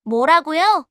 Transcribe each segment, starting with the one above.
뭐라고요?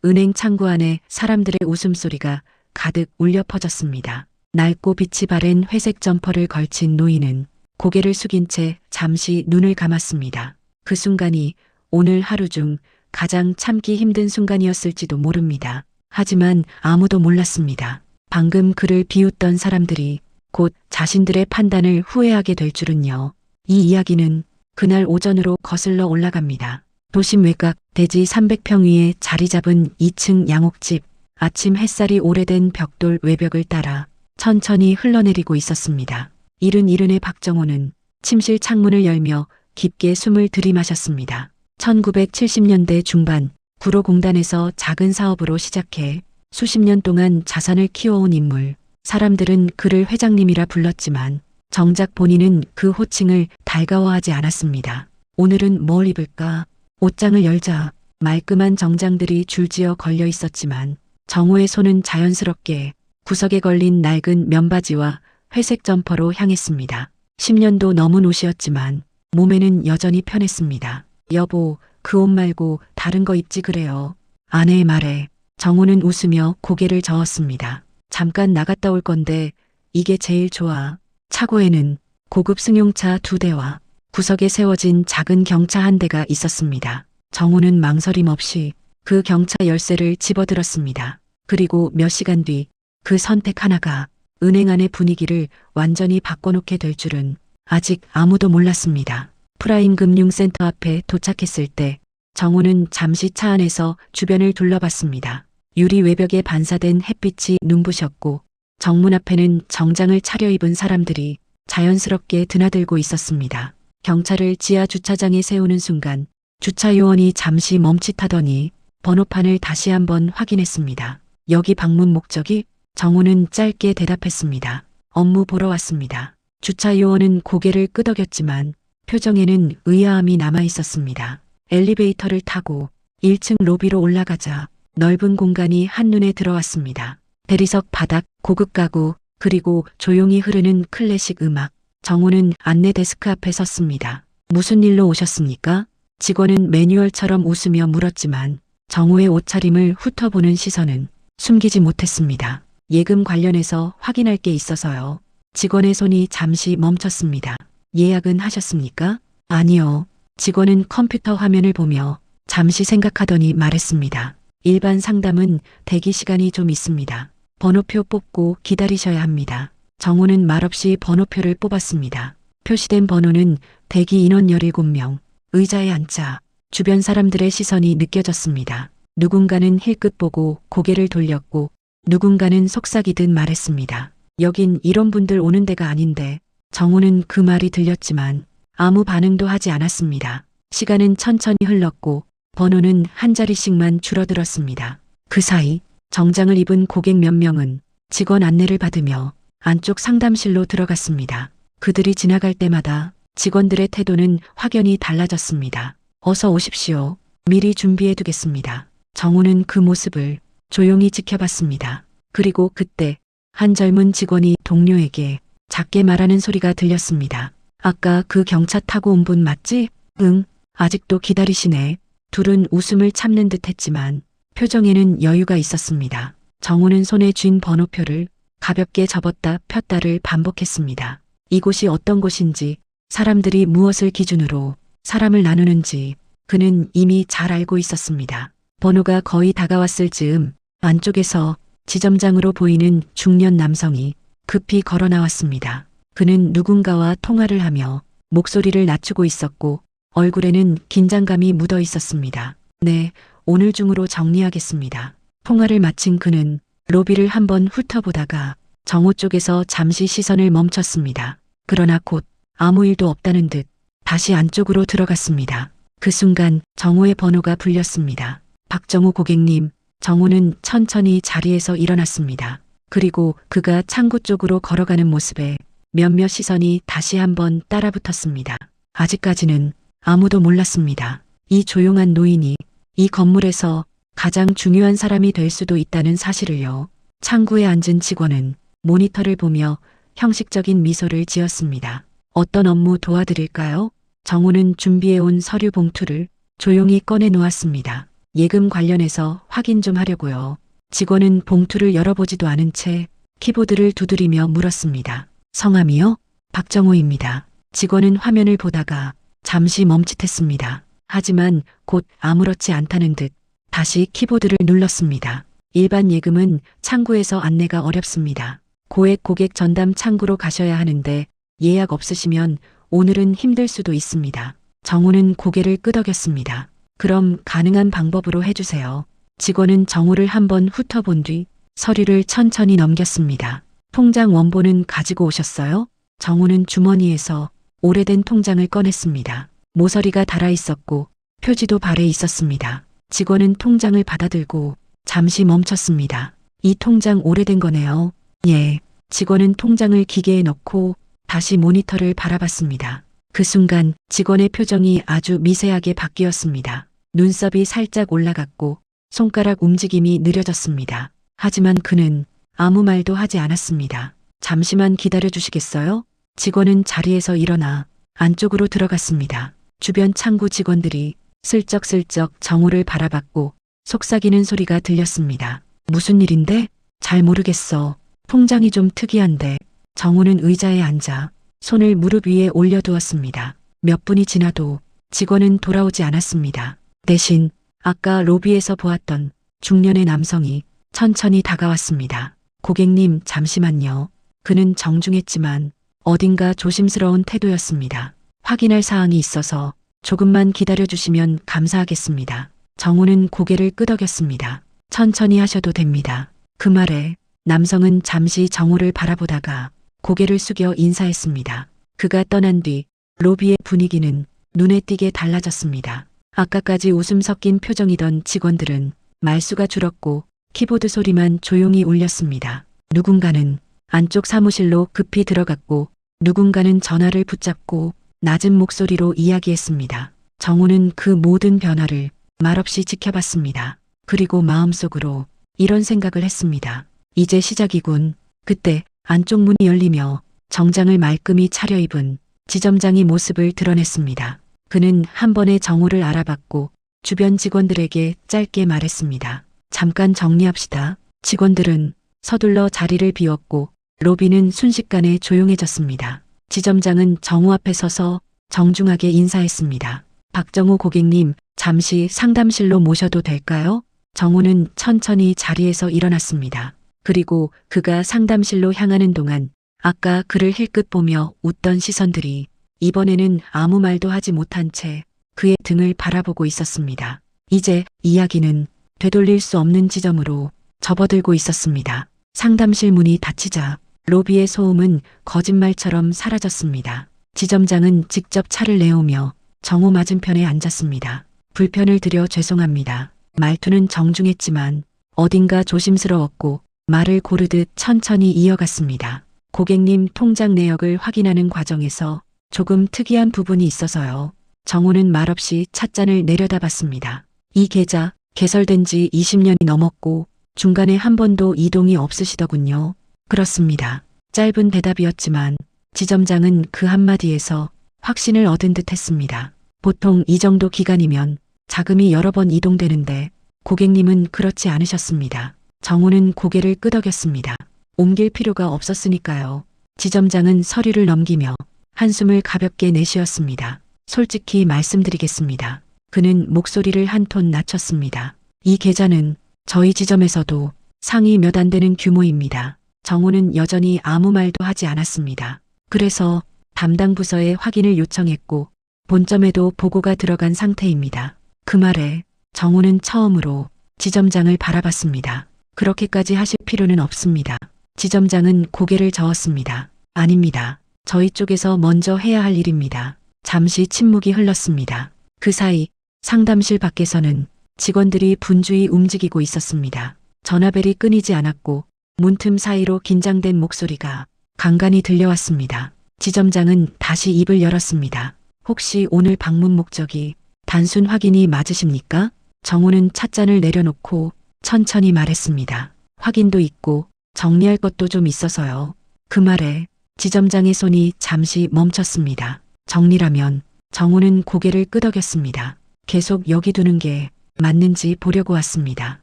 은행 창구 안에 사람들의 웃음소리가 가득 울려 퍼졌습니다. 낡고 빛이 바랜 회색 점퍼를 걸친 노인은 고개를 숙인 채 잠시 눈을 감았습니다. 그 순간이 오늘 하루 중 가장 참기 힘든 순간이었을지도 모릅니다. 하지만 아무도 몰랐습니다. 방금 그를 비웃던 사람들이 곧 자신들의 판단을 후회하게 될 줄은요. 이 이야기는 그날 오전으로 거슬러 올라갑니다. 도심 외곽 대지 300평 위에 자리 잡은 2층 양옥집. 아침 햇살이 오래된 벽돌 외벽을 따라 천천히 흘러내리고 있었습니다. 이른이른의 박정호는 침실 창문을 열며 깊게 숨을 들이마셨습니다. 1970년대 중반 구로공단에서 작은 사업으로 시작해 수십 년 동안 자산을 키워온 인물. 사람들은 그를 회장님이라 불렀지만 정작 본인은 그 호칭을 달가워하지 않았습니다. 오늘은 뭘 입을까? 옷장을 열자 말끔한 정장들이 줄지어 걸려 있었지만 정호의 손은 자연스럽게 구석에 걸린 낡은 면바지와 회색 점퍼로 향했습니다. 10년도 넘은 옷이었지만 몸에는 여전히 편했습니다. 여보, 그 옷 말고 다른 거 입지 그래요. 아내의 말에 정호는 웃으며 고개를 저었습니다. 잠깐 나갔다 올 건데 이게 제일 좋아. 차고에는 고급 승용차 2대와 구석에 세워진 작은 경차 1대가 있었습니다. 정호는 망설임 없이 그 경차 열쇠를 집어들었습니다. 그리고 몇 시간 뒤 그 선택 하나가 은행 안의 분위기를 완전히 바꿔놓게 될 줄은 아직 아무도 몰랐습니다. 프라임 금융센터 앞에 도착했을 때 정호는 잠시 차 안에서 주변을 둘러봤습니다. 유리 외벽에 반사된 햇빛이 눈부셨고 정문 앞에는 정장을 차려입은 사람들이 자연스럽게 드나들고 있었습니다. 경차를 지하 주차장에 세우는 순간 주차 요원이 잠시 멈칫하더니 번호판을 다시 한번 확인했습니다. 여기 방문 목적이? 정호는 짧게 대답했습니다. 업무 보러 왔습니다. 주차 요원은 고개를 끄덕였지만 표정에는 의아함이 남아 있었습니다. 엘리베이터를 타고 1층 로비로 올라가자 넓은 공간이 한눈에 들어왔습니다. 대리석 바닥, 고급 가구, 그리고 조용히 흐르는 클래식 음악. 정호는 안내 데스크 앞에 섰습니다. 무슨 일로 오셨습니까? 직원은 매뉴얼처럼 웃으며 물었지만 정호의 옷차림을 훑어보는 시선은 숨기지 못했습니다. 예금 관련해서 확인할 게 있어서요. 직원의 손이 잠시 멈췄습니다. 예약은 하셨습니까? 아니요. 직원은 컴퓨터 화면을 보며 잠시 생각하더니 말했습니다. 일반 상담은 대기 시간이 좀 있습니다. 번호표 뽑고 기다리셔야 합니다. 정호는 말없이 번호표를 뽑았습니다. 표시된 번호는 대기 인원 17명. 의자에 앉자 주변 사람들의 시선이 느껴졌습니다. 누군가는 힐끗 보고 고개를 돌렸고 누군가는 속삭이듯 말했습니다. 여긴 이런 분들 오는 데가 아닌데. 정호는 그 말이 들렸지만 아무 반응도 하지 않았습니다. 시간은 천천히 흘렀고 번호는 한 자리씩만 줄어들었습니다. 그 사이 정장을 입은 고객 몇 명은 직원 안내를 받으며 안쪽 상담실로 들어갔습니다. 그들이 지나갈 때마다 직원들의 태도는 확연히 달라졌습니다. 어서 오십시오. 미리 준비해 두겠습니다. 정호는 그 모습을 조용히 지켜봤습니다. 그리고 그때 한 젊은 직원이 동료에게 작게 말하는 소리가 들렸습니다. 아까 그 경차 타고 온 분 맞지? 응, 아직도 기다리시네. 둘은 웃음을 참는 듯 했지만 표정에는 여유가 있었습니다. 정호는 손에 쥔 번호표를 가볍게 접었다 폈다를 반복했습니다. 이곳이 어떤 곳인지, 사람들이 무엇을 기준으로 사람을 나누는지 그는 이미 잘 알고 있었습니다. 번호가 거의 다가왔을 즈음 안쪽에서 지점장으로 보이는 중년 남성이 급히 걸어 나왔습니다. 그는 누군가와 통화를 하며 목소리를 낮추고 있었고 얼굴에는 긴장감이 묻어 있었습니다. 네, 오늘 중으로 정리하겠습니다. 통화를 마친 그는 로비를 한번 훑어보다가 정호 쪽에서 잠시 시선을 멈췄습니다. 그러나 곧 아무 일도 없다는 듯 다시 안쪽으로 들어갔습니다. 그 순간 정호의 번호가 불렸습니다. 박정호 고객님. 정호는 천천히 자리에서 일어났습니다. 그리고 그가 창구 쪽으로 걸어가는 모습에 몇몇 시선이 다시 한번 따라붙었습니다. 아직까지는 아무도 몰랐습니다. 이 조용한 노인이 이 건물에서 가장 중요한 사람이 될 수도 있다는 사실을요. 창구에 앉은 직원은 모니터를 보며 형식적인 미소를 지었습니다. 어떤 업무 도와드릴까요? 정호는 준비해온 서류 봉투를 조용히 꺼내 놓았습니다. 예금 관련해서 확인 좀 하려고요. 직원은 봉투를 열어보지도 않은 채 키보드를 두드리며 물었습니다. 성함이요? 박정호입니다. 직원은 화면을 보다가 잠시 멈칫했습니다. 하지만 곧 아무렇지 않다는 듯 다시 키보드를 눌렀습니다. 일반 예금은 창구에서 안내가 어렵습니다. 고액 고객 전담 창구로 가셔야 하는데 예약 없으시면 오늘은 힘들 수도 있습니다. 정우는 고개를 끄덕였습니다. 그럼 가능한 방법으로 해주세요. 직원은 정우를 한번 훑어본 뒤 서류를 천천히 넘겼습니다. 통장 원본은 가지고 오셨어요? 정우는 주머니에서 오래된 통장을 꺼냈습니다. 모서리가 달아 있었고 표지도 발에 있었습니다. 직원은 통장을 받아들고 잠시 멈췄습니다. 이 통장 오래된 거네요. 예. 직원은 통장을 기계에 넣고 다시 모니터를 바라봤습니다. 그 순간 직원의 표정이 아주 미세하게 바뀌었습니다. 눈썹이 살짝 올라갔고 손가락 움직임이 느려졌습니다. 하지만 그는 아무 말도 하지 않았습니다. 잠시만 기다려 주시겠어요? 직원은 자리에서 일어나 안쪽으로 들어갔습니다. 주변 창구 직원들이 슬쩍슬쩍 정우를 바라봤고 속삭이는 소리가 들렸습니다. 무슨 일인데? 잘 모르겠어. 통장이 좀 특이한데. 정우는 의자에 앉아 손을 무릎 위에 올려두었습니다. 몇 분이 지나도 직원은 돌아오지 않았습니다. 대신 아까 로비에서 보았던 중년의 남성이 천천히 다가왔습니다. 고객님, 잠시만요. 그는 정중했지만 어딘가 조심스러운 태도였습니다. 확인할 사항이 있어서 조금만 기다려주시면 감사하겠습니다. 정우는 고개를 끄덕였습니다. 천천히 하셔도 됩니다. 그 말에 남성은 잠시 정우를 바라보다가 고개를 숙여 인사했습니다. 그가 떠난 뒤 로비의 분위기는 눈에 띄게 달라졌습니다. 아까까지 웃음 섞인 표정이던 직원들은 말수가 줄었고 키보드 소리만 조용히 울렸습니다. 누군가는 안쪽 사무실로 급히 들어갔고 누군가는 전화를 붙잡고 낮은 목소리로 이야기했습니다. 정우는 그 모든 변화를 말없이 지켜봤습니다. 그리고 마음속으로 이런 생각을 했습니다. 이제 시작이군. 그때 안쪽 문이 열리며 정장을 말끔히 차려입은 지점장이 모습을 드러냈습니다. 그는 한 번에 정우를 알아봤고 주변 직원들에게 짧게 말했습니다. 잠깐 정리합시다. 직원들은 서둘러 자리를 비웠고 로비는 순식간에 조용해졌습니다. 지점장은 정우 앞에 서서 정중하게 인사했습니다. 박정우 고객님, 잠시 상담실로 모셔도 될까요? 정우는 천천히 자리에서 일어났습니다. 그리고 그가 상담실로 향하는 동안 아까 그를 힐끗 보며 웃던 시선들이 이번에는 아무 말도 하지 못한 채 그의 등을 바라보고 있었습니다. 이제 이야기는 되돌릴 수 없는 지점으로 접어들고 있었습니다. 상담실 문이 닫히자 로비의 소음은 거짓말처럼 사라졌습니다. 지점장은 직접 차를 내오며 정우 맞은편에 앉았습니다. 불편을 드려 죄송합니다. 말투는 정중했지만 어딘가 조심스러웠고 말을 고르듯 천천히 이어갔습니다. 고객님 통장 내역을 확인하는 과정에서 조금 특이한 부분이 있어서요. 정우는 말없이 찻잔을 내려다봤습니다. 이 계좌 개설된 지 20년이 넘었고 중간에 한 번도 이동이 없으시더군요. 그렇습니다. 짧은 대답이었지만 지점장은 그 한마디에서 확신을 얻은 듯 했습니다. 보통 이 정도 기간이면 자금이 여러 번 이동되는데 고객님은 그렇지 않으셨습니다. 정우는 고개를 끄덕였습니다. 옮길 필요가 없었으니까요. 지점장은 서류를 넘기며 한숨을 가볍게 내쉬었습니다. 솔직히 말씀드리겠습니다. 그는 목소리를 한 톤 낮췄습니다. 이 계좌는 저희 지점에서도 상위 몇 안 되는 규모입니다. 정우는 여전히 아무 말도 하지 않았습니다. 그래서 담당 부서에 확인을 요청했고 본점에도 보고가 들어간 상태입니다. 그 말에 정우는 처음으로 지점장을 바라봤습니다. 그렇게까지 하실 필요는 없습니다. 지점장은 고개를 저었습니다. 아닙니다. 저희 쪽에서 먼저 해야 할 일입니다. 잠시 침묵이 흘렀습니다. 그 사이 상담실 밖에서는 직원들이 분주히 움직이고 있었습니다. 전화벨이 끊이지 않았고 문틈 사이로 긴장된 목소리가 간간히 들려왔습니다. 지점장은 다시 입을 열었습니다. 혹시 오늘 방문 목적이 단순 확인이 맞으십니까? 정우는 찻잔을 내려놓고 천천히 말했습니다. 확인도 있고 정리할 것도 좀 있어서요. 그 말에 지점장의 손이 잠시 멈췄습니다. 정리라면 정우는 고개를 끄덕였습니다. 계속 여기 두는 게 맞는지 보려고 왔습니다.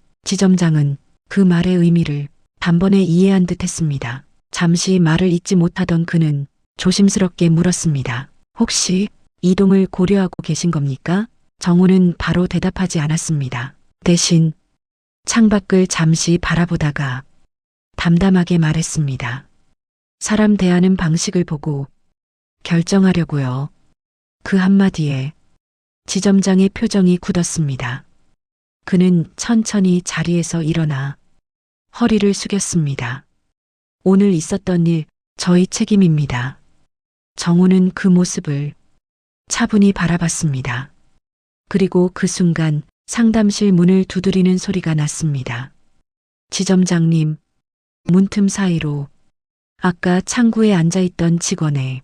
지점장은 그 말의 의미를 단번에 이해한 듯 했습니다. 잠시 말을 잇지 못하던 그는 조심스럽게 물었습니다. 혹시 이동을 고려하고 계신 겁니까? 정우는 바로 대답하지 않았습니다. 대신 창밖을 잠시 바라보다가 담담하게 말했습니다. 사람 대하는 방식을 보고 결정하려고요. 그 한마디에 지점장의 표정이 굳었습니다. 그는 천천히 자리에서 일어나 허리를 숙였습니다. 오늘 있었던 일 저희 책임입니다. 정우는 그 모습을 차분히 바라봤습니다. 그리고 그 순간 상담실 문을 두드리는 소리가 났습니다. 지점장님, 문틈 사이로 아까 창구에 앉아있던 직원의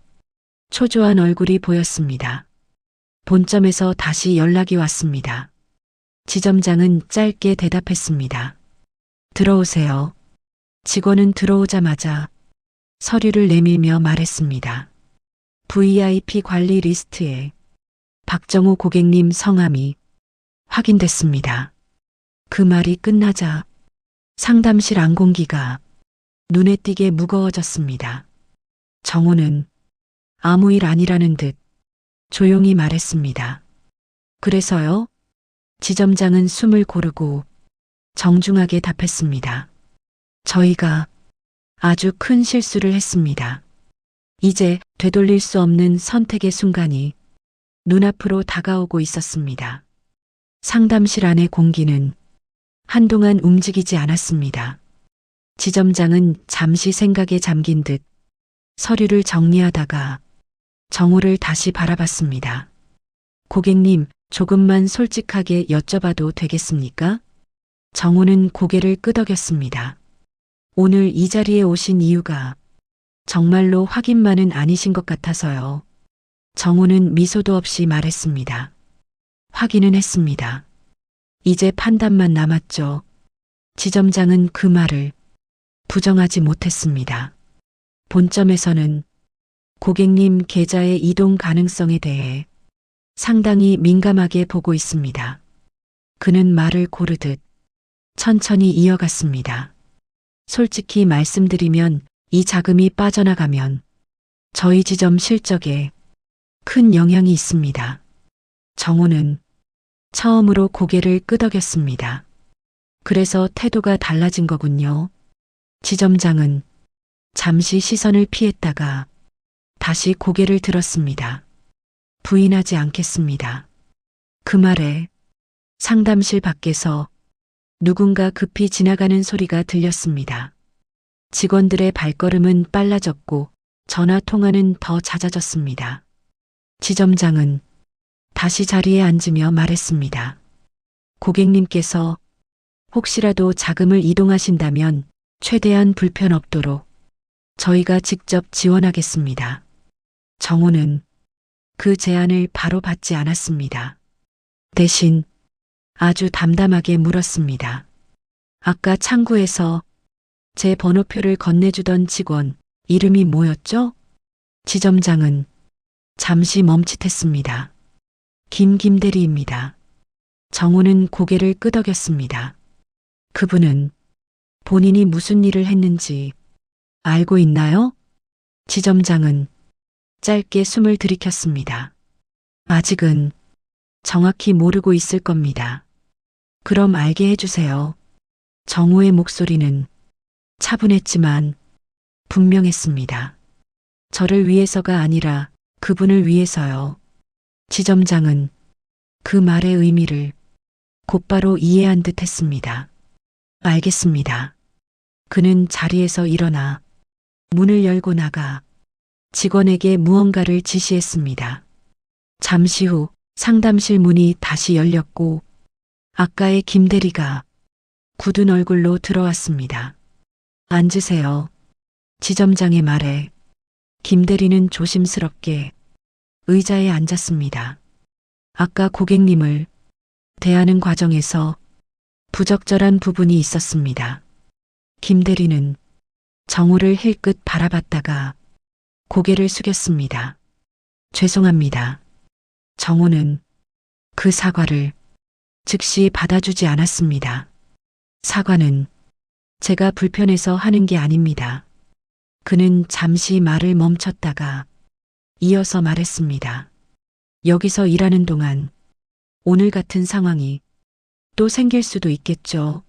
초조한 얼굴이 보였습니다. 본점에서 다시 연락이 왔습니다. 지점장은 짧게 대답했습니다. 들어오세요. 직원은 들어오자마자 서류를 내밀며 말했습니다. VIP 관리 리스트에 박정우 고객님 성함이 확인됐습니다. 그 말이 끝나자 상담실 안공기가 눈에 띄게 무거워졌습니다. 정우는 아무 일 아니라는 듯 조용히 말했습니다. 그래서요? 지점장은 숨을 고르고 정중하게 답했습니다. 저희가 아주 큰 실수를 했습니다. 이제 되돌릴 수 없는 선택의 순간이 눈앞으로 다가오고 있었습니다. 상담실 안의 공기는 한동안 움직이지 않았습니다. 지점장은 잠시 생각에 잠긴 듯 서류를 정리하다가 정우를 다시 바라봤습니다. 고객님, 조금만 솔직하게 여쭤봐도 되겠습니까? 정우는 고개를 끄덕였습니다. 오늘 이 자리에 오신 이유가 정말로 확인만은 아니신 것 같아서요. 정우는 미소도 없이 말했습니다. 확인은 했습니다. 이제 판단만 남았죠. 지점장은 그 말을 부정하지 못했습니다. 본점에서는 고객님 계좌의 이동 가능성에 대해 상당히 민감하게 보고 있습니다. 그는 말을 고르듯 천천히 이어갔습니다. 솔직히 말씀드리면 이 자금이 빠져나가면 저희 지점 실적에 큰 영향이 있습니다. 정우는 처음으로 고개를 끄덕였습니다. 그래서 태도가 달라진 거군요. 지점장은 잠시 시선을 피했다가 다시 고개를 들었습니다. 부인하지 않겠습니다. 그 말에 상담실 밖에서 누군가 급히 지나가는 소리가 들렸습니다. 직원들의 발걸음은 빨라졌고 전화 통화는 더 잦아졌습니다. 지점장은 다시 자리에 앉으며 말했습니다. 고객님께서 혹시라도 자금을 이동하신다면 최대한 불편 없도록 저희가 직접 지원하겠습니다. 정우는 그 제안을 바로 받지 않았습니다. 대신 아주 담담하게 물었습니다. 아까 창구에서 제 번호표를 건네주던 직원 이름이 뭐였죠? 지점장은 잠시 멈칫했습니다. 김대리입니다. 정우는 고개를 끄덕였습니다. 그분은 본인이 무슨 일을 했는지 알고 있나요? 지점장은 짧게 숨을 들이켰습니다. 아직은 정확히 모르고 있을 겁니다. 그럼 알게 해주세요. 정우의 목소리는 차분했지만 분명했습니다. 저를 위해서가 아니라 그분을 위해서요. 지점장은 그 말의 의미를 곧바로 이해한 듯 했습니다. 알겠습니다. 그는 자리에서 일어나 문을 열고 나가 직원에게 무언가를 지시했습니다. 잠시 후 상담실 문이 다시 열렸고 아까의 김대리가 굳은 얼굴로 들어왔습니다. 앉으세요. 지점장의 말에 김대리는 조심스럽게 의자에 앉았습니다. 아까 고객님을 대하는 과정에서 부적절한 부분이 있었습니다. 김대리는 정우를 힐끗 바라봤다가 고개를 숙였습니다. 죄송합니다. 정우는 그 사과를 즉시 받아주지 않았습니다. 사과는 제가 불편해서 하는 게 아닙니다. 그는 잠시 말을 멈췄다가 이어서 말했습니다. 여기서 일하는 동안 오늘 같은 상황이 또 생길 수도 있겠죠.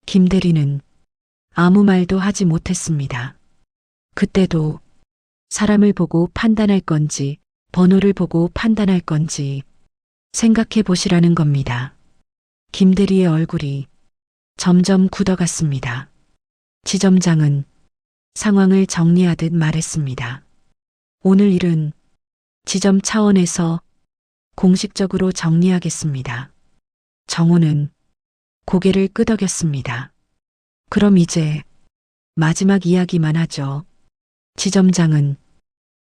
김 대리는 아무 말도 하지 못했습니다. 그때도 사람을 보고 판단할 건지 번호를 보고 판단할 건지 생각해 보시라는 겁니다. 김 대리의 얼굴이 점점 굳어갔습니다. 지점장은 상황을 정리하듯 말했습니다. 오늘 일은 지점 차원에서 공식적으로 정리하겠습니다. 정호는 고개를 끄덕였습니다. 그럼 이제 마지막 이야기만 하죠. 지점장은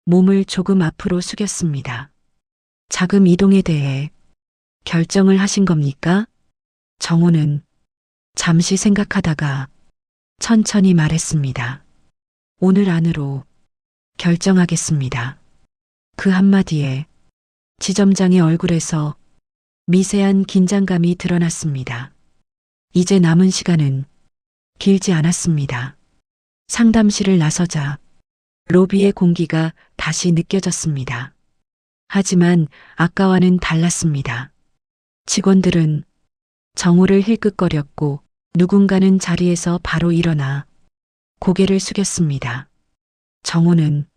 몸을 조금 앞으로 숙였습니다. 자금 이동에 대해 결정을 하신 겁니까? 정호는 잠시 생각하다가 천천히 말했습니다. 오늘 안으로 결정하겠습니다. 그 한마디에 지점장의 얼굴에서 미세한 긴장감이 드러났습니다. 이제 남은 시간은 길지 않았습니다. 상담실을 나서자 로비의 공기가 다시 느껴졌습니다. 하지만 아까와는 달랐습니다. 직원들은 정호를 힐끗거렸고 누군가는 자리에서 바로 일어나 고개를 숙였습니다. 정호는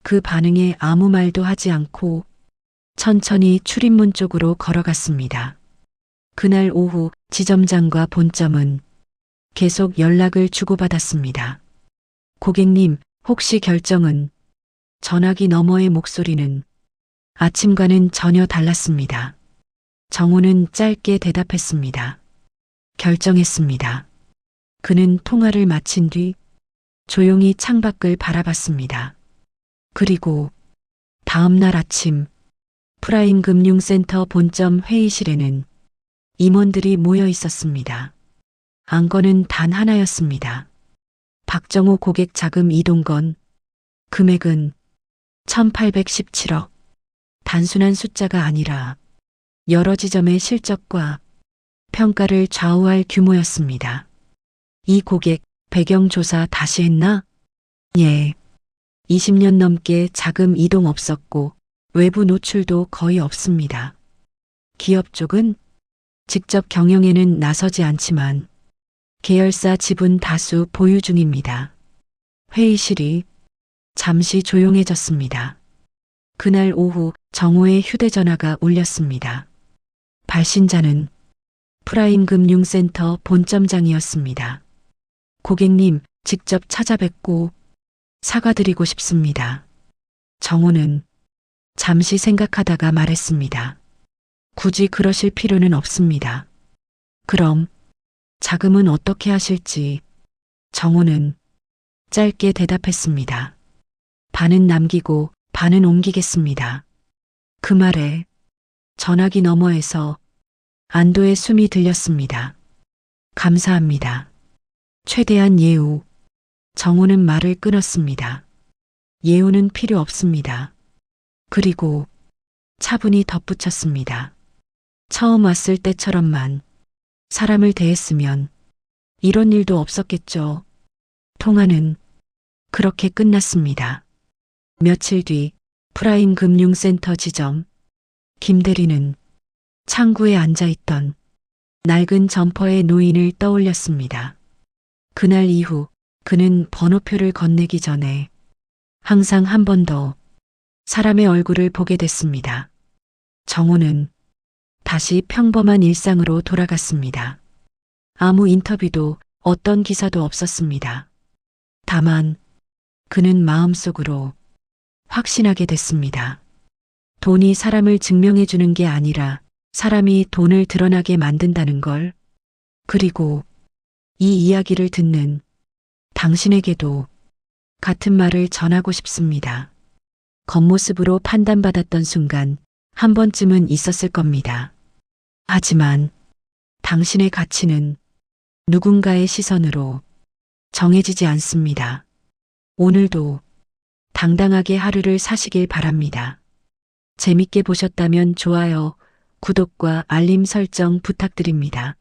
그 반응에 아무 말도 하지 않고 천천히 출입문 쪽으로 걸어갔습니다. 그날 오후 지점장과 본점은 계속 연락을 주고받았습니다. 고객님, 혹시 결정은? 전화기 너머의 목소리는 아침과는 전혀 달랐습니다. 정호는 짧게 대답했습니다. 결정했습니다. 그는 통화를 마친 뒤 조용히 창밖을 바라봤습니다. 그리고 다음 날 아침 프라임 금융센터 본점 회의실에는 임원들이 모여 있었습니다. 안건은 단 하나였습니다. 박정호 고객 자금 이동건, 금액은 1817억. 단순한 숫자가 아니라 여러 지점의 실적과 평가를 좌우할 규모였습니다. 이 고객 배경 조사 다시 했나? 예. 20년 넘게 자금 이동 없었고 외부 노출도 거의 없습니다. 기업 쪽은 직접 경영에는 나서지 않지만 계열사 지분 다수 보유 중입니다. 회의실이 잠시 조용해졌습니다. 그날 오후 정호의 휴대전화가 울렸습니다. 발신자는 프라임 금융센터 본점장이었습니다. 고객님, 직접 찾아뵙고 사과드리고 싶습니다. 정호는 잠시 생각하다가 말했습니다. 굳이 그러실 필요는 없습니다. 그럼 자금은 어떻게 하실지? 정호는 짧게 대답했습니다. 반은 남기고 반은 옮기겠습니다. 그 말에 전화기 너머에서 안도의 숨이 들렸습니다. 감사합니다. 최대한 예우. 정호는 말을 끊었습니다. 예우는 필요 없습니다. 그리고 차분히 덧붙였습니다. 처음 왔을 때처럼만 사람을 대했으면 이런 일도 없었겠죠. 통화는 그렇게 끝났습니다. 며칠 뒤 프라임 금융센터 지점, 김 대리는 창구에 앉아있던 낡은 점퍼의 노인을 떠올렸습니다. 그날 이후 그는 번호표를 건네기 전에 항상 한 번 더 사람의 얼굴을 보게 됐습니다. 정호는 다시 평범한 일상으로 돌아갔습니다. 아무 인터뷰도 어떤 기사도 없었습니다. 다만 그는 마음속으로 확신하게 됐습니다. 돈이 사람을 증명해 주는 게 아니라 사람이 돈을 드러나게 만든다는 걸. 그리고 이 이야기를 듣는 당신에게도 같은 말을 전하고 싶습니다. 겉모습으로 판단받았던 순간 한 번쯤은 있었을 겁니다. 하지만 당신의 가치는 누군가의 시선으로 정해지지 않습니다. 오늘도 당당하게 하루를 사시길 바랍니다. 재밌게 보셨다면 좋아요, 구독과 알림 설정 부탁드립니다.